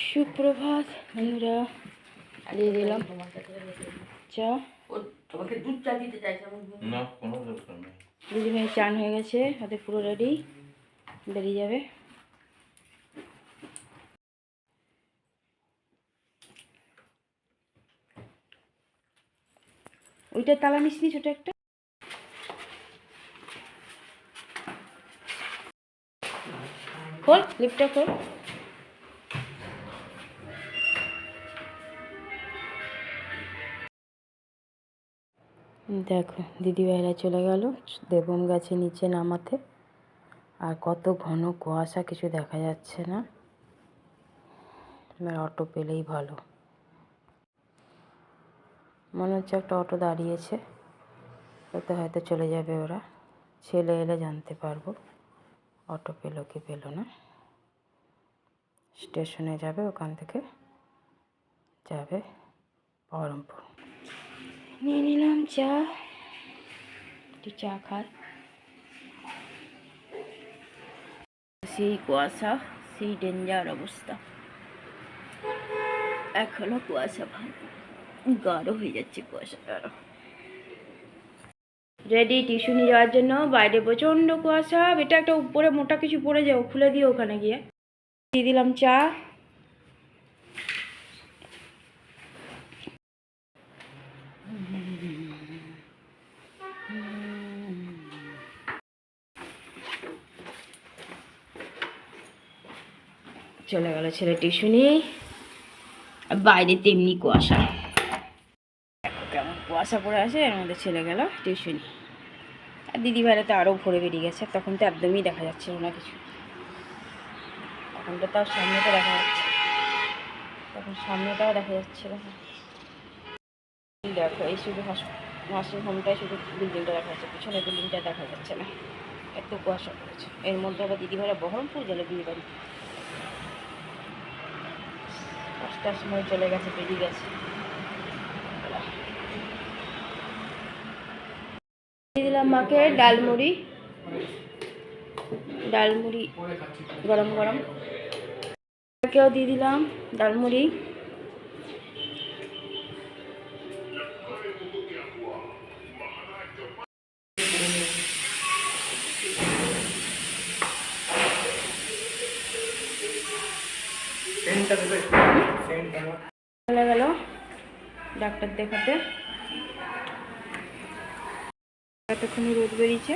সুপ্রভাত বন্ধুরা, দিয়ে দিলাম চা। দিদিভাই চান হয়ে গেছে, হাতে পুরো রেডি, বেরিয়ে যাবে। ওইটা তালা নিস নি, ছোট একটা। খোল, লিফটটা খোল। দেখো দিদিভাইরা চলে গেল দেবম গাছে নিচে নামাতে। আর কত ঘন কুয়াশা, কিছু দেখা যাচ্ছে না। এবার অটো পেলেই ভালো। মনে হচ্ছে একটা অটো দাঁড়িয়েছে, ওতে হয়তো চলে যাবে ওরা। ছেলে এলে জানতে পারবো অটো পেলো কি পেলো না। স্টেশনে যাবে, ওখান থেকে যাবে বহরমপুর। নিয়ে নিলাম চা, একটু চা খাই। সেই কুয়াশা, সেই ডেঞ্জার অবস্থা। এখনো কুয়াশা ভালো, গাঢ় হয়ে যাচ্ছে কুয়াশাটা আরো। রেডি টিউশনি যাওয়ার জন্য। বাইরে প্রচণ্ড কুয়াশা। এটা একটা উপরে মোটা কিছু পড়ে যাও, খুলে দিও ওখানে গিয়ে। দিয়ে দিলাম চা। চলে গেল ছেলে টিউশনি। বাইরে তেমনি কুয়াশা, কেমন কুয়াশা পড়ে আছে। এর মধ্যে ছেলে গেল টিউশনি। আর দিদিভাইরা তো আরও ভরে বেরিয়ে গেছে। তখন তো একদমই দেখা যাচ্ছিল না কিছু। এখন তো তার সামনেটা দেখা যাচ্ছে, তখন সামনেটাও দেখা যাচ্ছিল না। দেখো এই শুধু নার্সিং হোমটাই, শুধু বিল্ডিংটা দেখা যাচ্ছে, পিছনের বিল্ডিংটা দেখা যাচ্ছে না। এত কুয়াশা পড়েছে। এর মধ্যে আবার দিদিভাইরা বহরমপুর গেলে বিয়ে বাড়ি। 5টার সময় চলে গেছে, বেরিয়ে গেছে। দিয়ে দিলাম মাকে ডালমুড়ি, ডালমুড়ি গরম গরম। কেউ দিয়ে দিলাম ডালমুড়ি। চলে গেল ডাক্তার দেখাতে। এতক্ষণে রোদ বেরিয়েছে,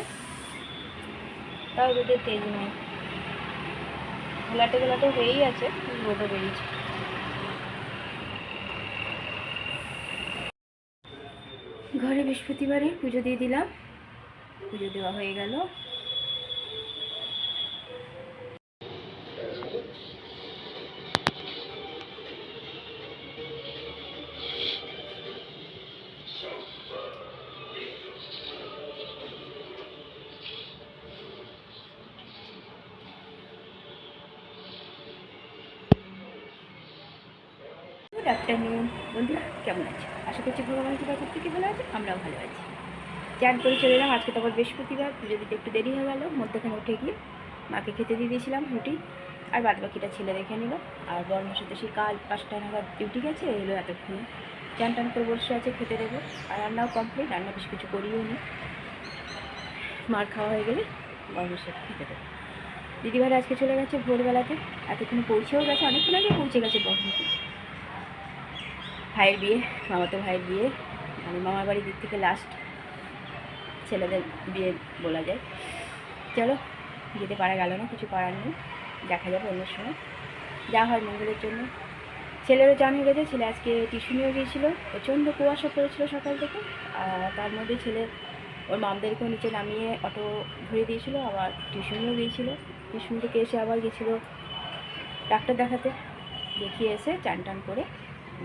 তাও রোদের তেজ নেই। ঘোলাটে ঘোলাটে হয়েই আছে, রোদও বেরিয়েছে। ঘরে বৃহস্পতিবারে পুজো দিয়ে দিলাম। পুজো দেওয়া হয়ে গেল। গুড আফটারনুন বন্ধুরা, কেমন আছে? আশা করছি ভগবান কৃপা প্রত্যেকে ভালো আছে, আমরাও ভালো আছি। চান করে চলে এলাম। আজকে তো আবার বৃহস্পতিবার, পুজো দিতে একটু দেরি হয়ে গেল। মধ্যখানে উঠে গিয়ে মাকে খেতে দিয়ে দিয়েছিলাম রুটি, আর বাদ বাকিটা ছেলে দেখে নিল। আর বর্মার সাথে সেই কাল 5টা নাগাদ ডিউটি গেছে, এলো এতক্ষণে। চান টান করে বসে আছে, খেতে দেবো। আর রান্নাও কমপ্লিট, রান্না বেশ কিছু করিও নি। মার খাওয়া হয়ে গেলে বর্মার সাথে খেতে দেবো। দিদিভাইরা আজকে চলে গেছে ভোরবেলাতে, এতক্ষণে পৌঁছেও গেছে, অনেকক্ষণ আগে পৌঁছে গেছে বর্মাপুর। ভাইয়ের বিয়ে, মামাতো ভাইয়ের বিয়ে, মানে মামার বাড়ির দিক থেকে লাস্ট ছেলেদের বিয়ে বলা যায়। চলো, যেতে পারা গেল না, কিছু করার নেই, দেখা যাবে অন্য সময়। যা হয় মঙ্গলের জন্য। ছেলেরও চান হয়ে গেছে। ছেলে আজকে টিউশনিও গিয়েছিলো, প্রচণ্ড কুয়াশা পড়েছিল সকাল থেকে। তার মধ্যে ছেলে ওর মামদেরকেও নিচে নামিয়ে অটো ধরে দিয়েছিলো, আবার টিউশনিও গিয়েছিলো। টিউশন থেকে এসে আবার গেছিলো ডাক্তার দেখাতে। দেখিয়ে এসে চান টান করে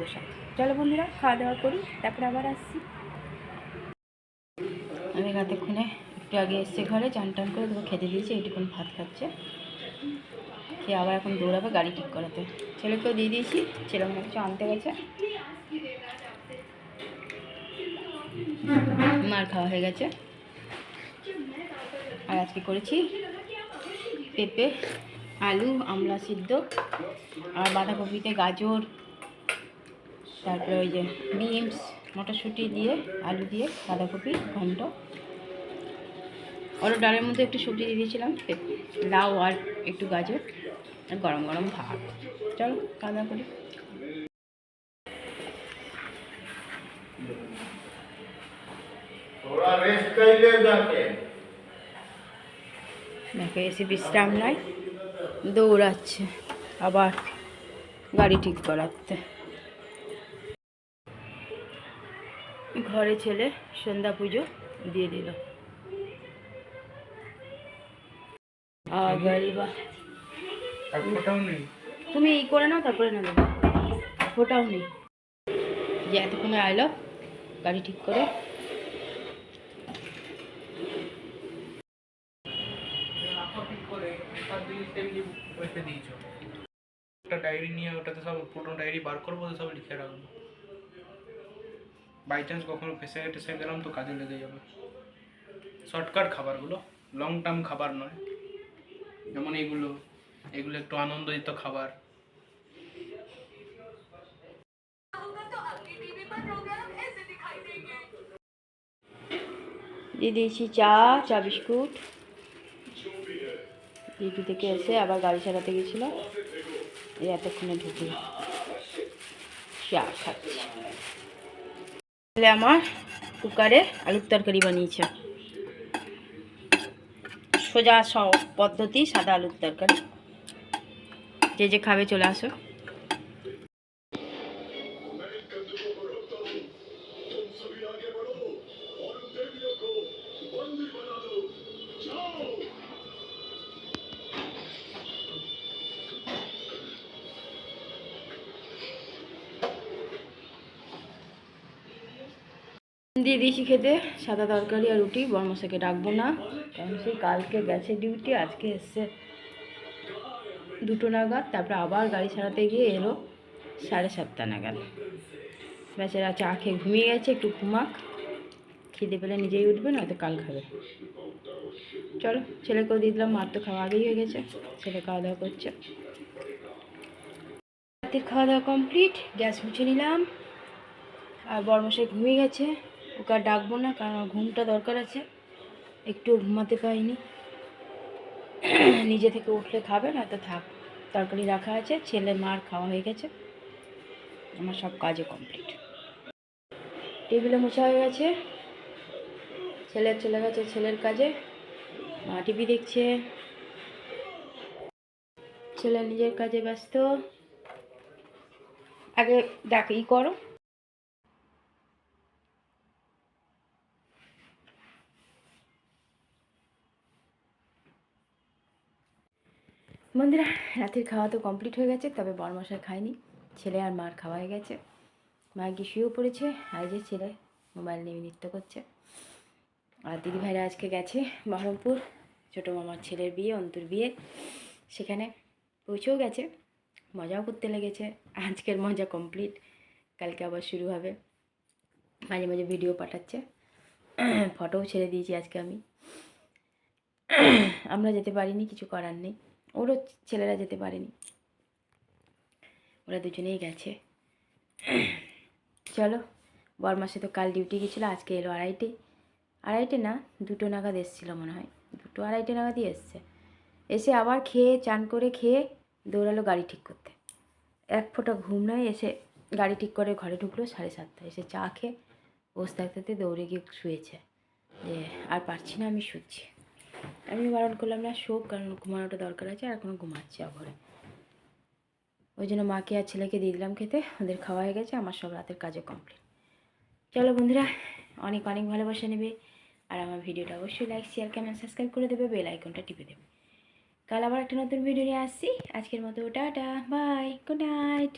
বসে। চলো বন্ধুরা, খাওয়া দাওয়া করি, তারপরে আবার আসছি। আমি রাতেক্ষণে একটু আগে এসছে ঘরে, চান টান করে তোকে খেতে দিয়েছি। এইটুকুন ভাত খাচ্ছে, সে আবার এখন দৌড়াবে গাড়ি ঠিক করাতে। ছেলেকেও দিয়ে দিয়েছি, ছেলে মনে কিছু আনতে গেছে। মার খাওয়া হয়ে গেছে। আর আজকে করেছি পেঁপে আলু আমলা সিদ্ধ আর বাঁধাকপিতে গাজর, তারপরে ওই যে বিনস মটরশুঁটি দিয়ে আলু দিয়ে বাঁধাকপি ঘন্ট। ওর ডালের মধ্যে একটু সবজি দিয়ে দিয়েছিলাম, লাউ আর একটু গাজর, আর গরম গরম ভাত। চলো খাওয়া দাওয়া করি। দেখো এসে বিশ্রাম নাই, দৌড়াচ্ছে আবার গাড়ি ঠিক করাতে। ঘরে ছেলে সন্ধ্যা পুজো দিয়ে দিল। তুমি ই করে নাও, তারপরে না দেবো। ফোটাও নেই যে এতক্ষণে আইলো গাড়ি ঠিক করে। একটা ডায়েরি নিয়ে ওটাতে সব পুরো ডায়েরি বার করবো, সব লিখে রাখবো। বাই চান্স কখনো ফেসে গেলাম তো কাজে লেগে যাবে। শর্টকাট খাবারগুলো, লং টার্ম খাবার নয়। যেমন এগুলো একটু আনন্দিত খাবার। দিয়ে দিয়েছি চা বিস্কুট। ডিউটি থেকে এসে আবার গাড়ি চালাতে গেছিল, এই এতক্ষণে ঢুকে চা খাচ্ছি। আমার কুকারে আলুর তরকারি বানিয়েছে, সোজা সব পদ্ধতি, সাদা আলুর তরকারি। যে যে খাবে চলে আসো। দিয়ে দিয়েছি খেতে সাদা তরকারি আর রুটি। বর্মশাকে ডাকবো না, কারণ সেই কালকে গেছে ডিউটি, আজকে এসছে 2টো নাগাদ, তারপরে আবার গাড়ি ছাড়াতে গিয়ে এলো 7:30 নাগাদ। বেচারা চা খেয়ে ঘুমিয়ে গেছে, একটু ঘুমাক, খিদে পেলে নিজেই উঠবে, নয়তো কাল খাবে। চলো ছেলেকেও দিয়ে দিলাম, মার তো খাওয়া আগেই হয়ে গেছে, ছেলে খাওয়া দাওয়া করছে। রাতের খাওয়া দাওয়া কমপ্লিট, গ্যাস মুছে নিলাম। আর বর্মশাই ঘুমিয়ে গেছে, ওকে আর ডাকবো না, কারণ ঘুমটা দরকার আছে, একটু ঘুমাতে পারিনি। নিজে থেকে উঠলে খাবে, না তো থাক। তরকারি রাখা আছে, ছেলে মার খাওয়া হয়ে গেছে, আমার সব কাজে কমপ্লিট। টেবিলে মোছা হয়ে গেছে, ছেলে চলে গেছে ছেলের কাজে, মা টিভি দেখছে, ছেলে নিজের কাজে ব্যস্ত। আগে দেখ ই করো। বন্ধুরা রাতের খাওয়া তো কমপ্লিট হয়ে গেছে, তবে বরমশাই খায়নি, ছেলে আর মার খাওয়া হয়ে গেছে। মা গিয়ে শুয়েও পড়েছে, আর যে ছেলে মোবাইল নিয়ে নৃত্য করছে। আর দিদিভাইরা আজকে গেছে বহরমপুর, ছোটো মামার ছেলের বিয়ে, অন্তুর বিয়ে, সেখানে পৌঁছেও গেছে, মজাও করতে লেগেছে। আজকের মজা কমপ্লিট, কালকে আবার শুরু হবে। মাঝে মাঝে ভিডিও পাঠাচ্ছে, ফটোও ছেড়ে দিয়েছি আজকে আমি। আমরা যেতে পারিনি, কিছু করার নেই, ওরও ছেলেরা যেতে পারেনি, ওরা দুজনেই গেছে। চলো, বরমাসে তো কাল ডিউটি গেছিলো, আজকে এলো 2:30 না 2টো নাগাদ এসেছিলো মনে হয়, 2টো 2:30 নাগাদই এসছে। এসে আবার খেয়ে চান করে খেয়ে দৌড়ালো গাড়ি ঠিক করতে, এক ফোঁটা ঘুম নয়, এসে গাড়ি ঠিক করে ঘরে ঢুকলো 7:30, এসে চা খেয়ে বসে থাকতে দৌড়ে গিয়ে শুয়েছে, যে আর পারছি না, আমি শুচ্ছি। আমি বারণ করলাম না, শোক, কারণ ঘুমানোটা দরকার আছে, আর এখনও ঘুমাচ্ছে ঘরে। ওই জন্য মাকে আর ছেলেকে দিয়ে দিলাম খেতে, ওদের খাওয়া হয়ে গেছে, আমার সব রাতের কাজে কমপ্লিট। চলো বন্ধুরা, অনেক অনেক ভালোবাসা নেবে, আর আমার ভিডিওটা অবশ্যই লাইক শেয়ার কমেন্ট সাবস্ক্রাইব করে দেবে, বেল আইকনটা টিপে দেবে। কাল আবার একটা নতুন ভিডিও নিয়ে আসছি, আজকের মতো টাটা বাই, গুড নাইট।